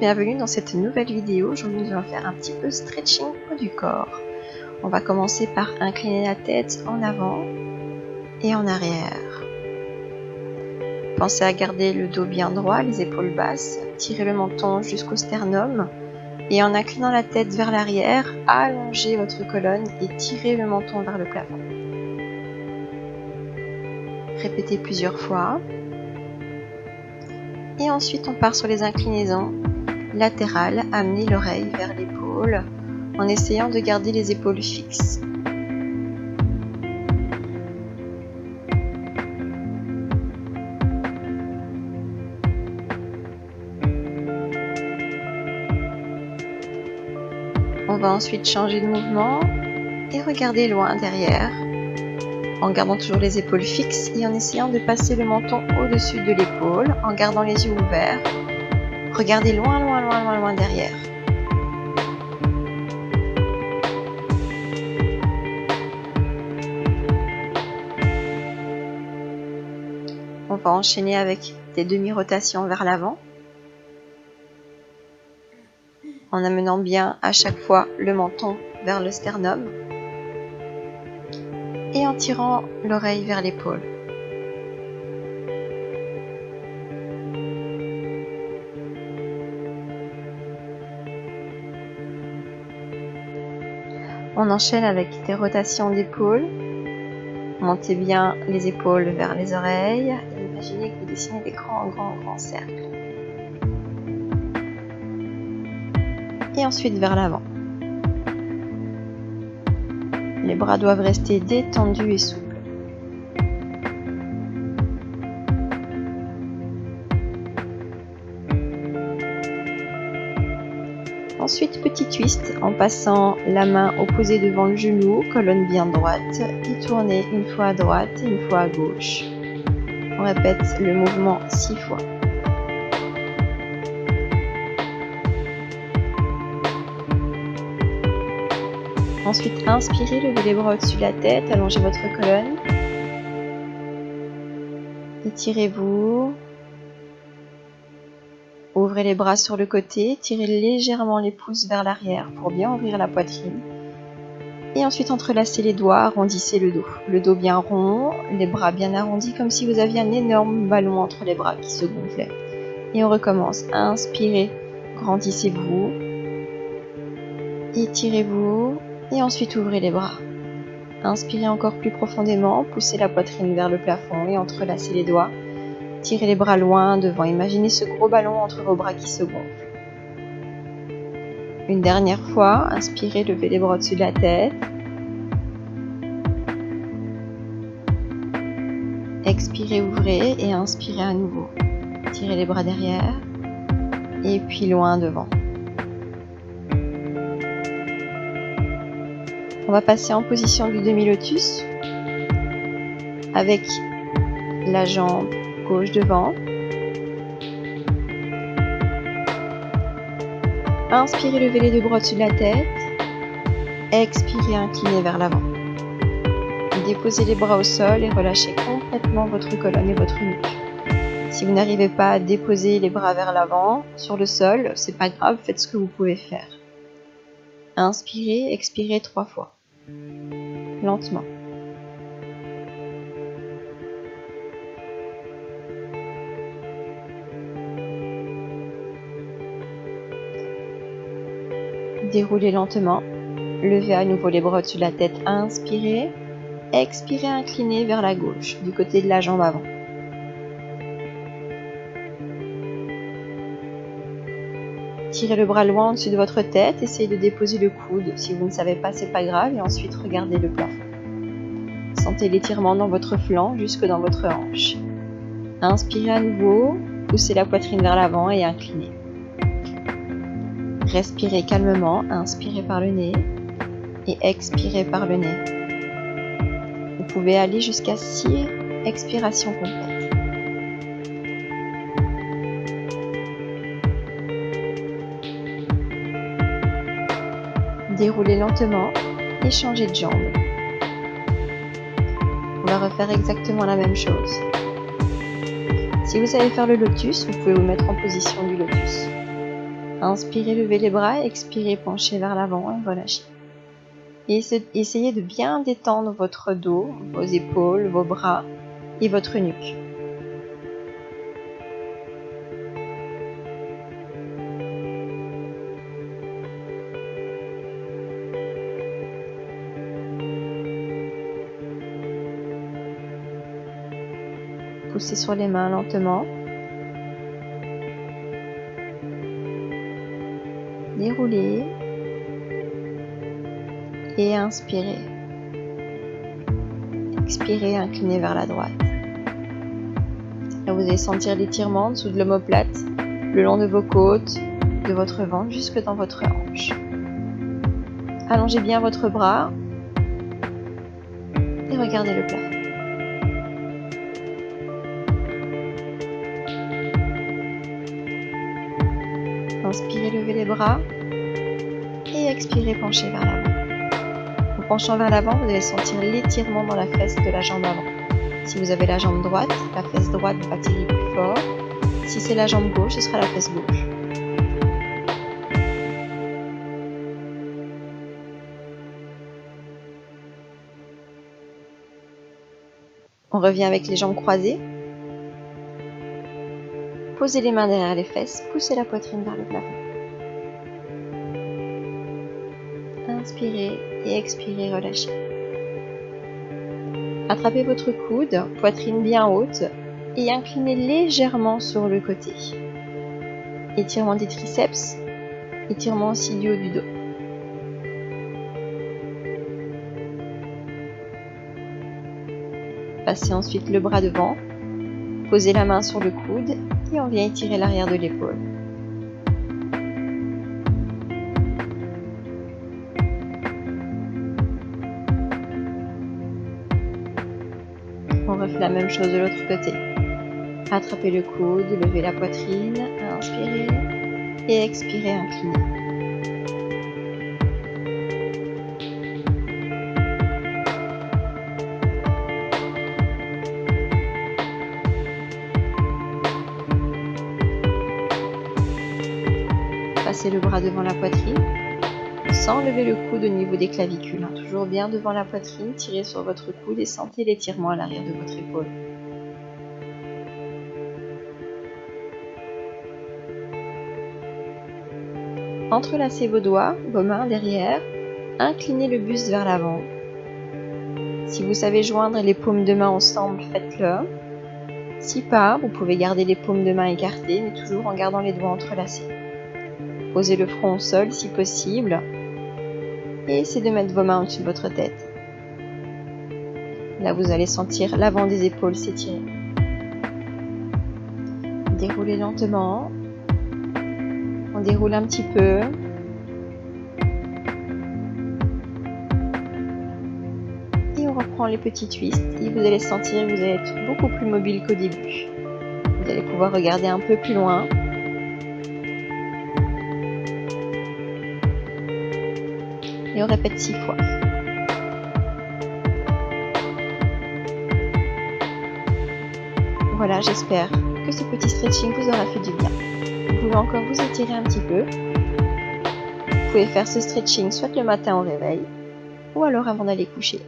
bienvenue dans cette nouvelle vidéo. Aujourd'hui, nous allons faire un petit peu stretching du corps. On va commencer par incliner la tête en avant et en arrière. Pensez à garder le dos bien droit, les épaules basses, tirez le menton jusqu'au sternum et en inclinant la tête vers l'arrière, allongez votre colonne et tirez le menton vers le plafond. Répétez plusieurs fois. Et ensuite, on part sur les inclinaisons latérales, amenez l'oreille vers l'épaule en essayant de garder les épaules fixes. On va ensuite changer de mouvement et regarder loin derrière en gardant toujours les épaules fixes et en essayant de passer le menton au-dessus de l'épaule en gardant les yeux ouverts. Regardez loin, loin, loin, loin, loin derrière. On va enchaîner avec des demi-rotations vers l'avant en amenant bien à chaque fois le menton vers le sternum et en tirant l'oreille vers l'épaule. On enchaîne avec des rotations d'épaules. Montez bien les épaules vers les oreilles et imaginez que vous dessinez des grands cercles. Et ensuite vers l'avant. Les bras doivent rester détendus et souples. Ensuite, petit twist en passant la main opposée devant le genou, colonne bien droite, et tournez une fois à droite et une fois à gauche. On répète le mouvement 6 fois. Ensuite, inspirez, levez les bras au-dessus de la tête, allongez votre colonne. Étirez-vous. Ouvrez les bras sur le côté, tirez légèrement les pouces vers l'arrière pour bien ouvrir la poitrine. Et ensuite, entrelacez les doigts, arrondissez le dos. Le dos bien rond, les bras bien arrondis comme si vous aviez un énorme ballon entre les bras qui se gonflait. Et on recommence. Inspirez, grandissez-vous. Étirez-vous. Et ensuite, ouvrez les bras. Inspirez encore plus profondément, poussez la poitrine vers le plafond et entrelacez les doigts. Tirez les bras loin devant, imaginez ce gros ballon entre vos bras qui se gonfle. Une dernière fois, inspirez, levez les bras au-dessus de la tête. Expirez, ouvrez et inspirez à nouveau. Tirez les bras derrière et puis loin devant. On va passer en position du demi-lotus avec la jambe gauche devant. Inspirez, levez les deux bras au-dessus de la tête. Expirez, inclinez vers l'avant. Déposez les bras au sol et relâchez complètement votre colonne et votre nuque. Si vous n'arrivez pas à déposer les bras vers l'avant sur le sol, c'est pas grave, faites ce que vous pouvez faire. Inspirez, expirez 3 fois. Lentement. Déroulez lentement. Levez à nouveau les bras au-dessus de la tête. Inspirez. Expirez, inclinez vers la gauche, du côté de la jambe avant. Tirez le bras loin au-dessus de votre tête. Essayez de déposer le coude. Si vous ne savez pas, c'est pas grave. Et ensuite, regardez le plafond. Sentez l'étirement dans votre flanc jusque dans votre hanche. Inspirez à nouveau. Poussez la poitrine vers l'avant et inclinez. Respirez calmement, inspirez par le nez et expirez par le nez. Vous pouvez aller jusqu'à 6 expirations complètes. Déroulez lentement et changez de jambe. On va refaire exactement la même chose. Si vous savez faire le lotus, vous pouvez vous mettre en position du lotus. Inspirez, levez les bras, expirez, penchez vers l'avant et relâchez. Et essayez de bien détendre votre dos, vos épaules, vos bras et votre nuque. Poussez sur les mains lentement. Déroulez. Et inspirez. Expirez, inclinez vers la droite. Là, vous allez sentir l'étirement en dessous de l'omoplate, le long de vos côtes, de votre ventre jusque dans votre hanche. Allongez bien votre bras et regardez le plafond. Inspirez, levez les bras et expirez, penchez vers l'avant. En penchant vers l'avant, vous allez sentir l'étirement dans la fesse de la jambe avant. Si vous avez la jambe droite, la fesse droite va tirer plus fort. Si c'est la jambe gauche, ce sera la fesse gauche. On revient avec les jambes croisées. Posez les mains derrière les fesses, poussez la poitrine vers le plafond. Inspirez et expirez, relâchez. Attrapez votre coude, poitrine bien haute et inclinez légèrement sur le côté. Étirement des triceps, étirement aussi du haut du dos. Passez ensuite le bras devant, posez la main sur le coude et on vient étirer l'arrière de l'épaule. On refait la même chose de l'autre côté. Attrapez le coude, levez la poitrine, inspirez et expirez, inclinez. Passez le bras devant la poitrine, sans lever le coude au niveau des clavicules. Toujours bien devant la poitrine, tirez sur votre coude et sentez l'étirement à l'arrière de votre épaule. Entrelacez vos doigts, vos mains derrière, inclinez le buste vers l'avant. Si vous savez joindre les paumes de main ensemble, faites-le. Si pas, vous pouvez garder les paumes de main écartées, mais toujours en gardant les doigts entrelacés. Posez le front au sol si possible et essayez de mettre vos mains au-dessus de votre tête. Là, vous allez sentir l'avant des épaules s'étirer. Déroulez lentement. On déroule un petit peu. Et on reprend les petits twists et vous allez sentir que vous allez être beaucoup plus mobile qu'au début. Vous allez pouvoir regarder un peu plus loin. Et on répète 6 fois. Voilà, j'espère que ce petit stretching vous aura fait du bien. Vous pouvez encore vous étirer un petit peu. Vous pouvez faire ce stretching soit le matin au réveil, ou alors avant d'aller coucher.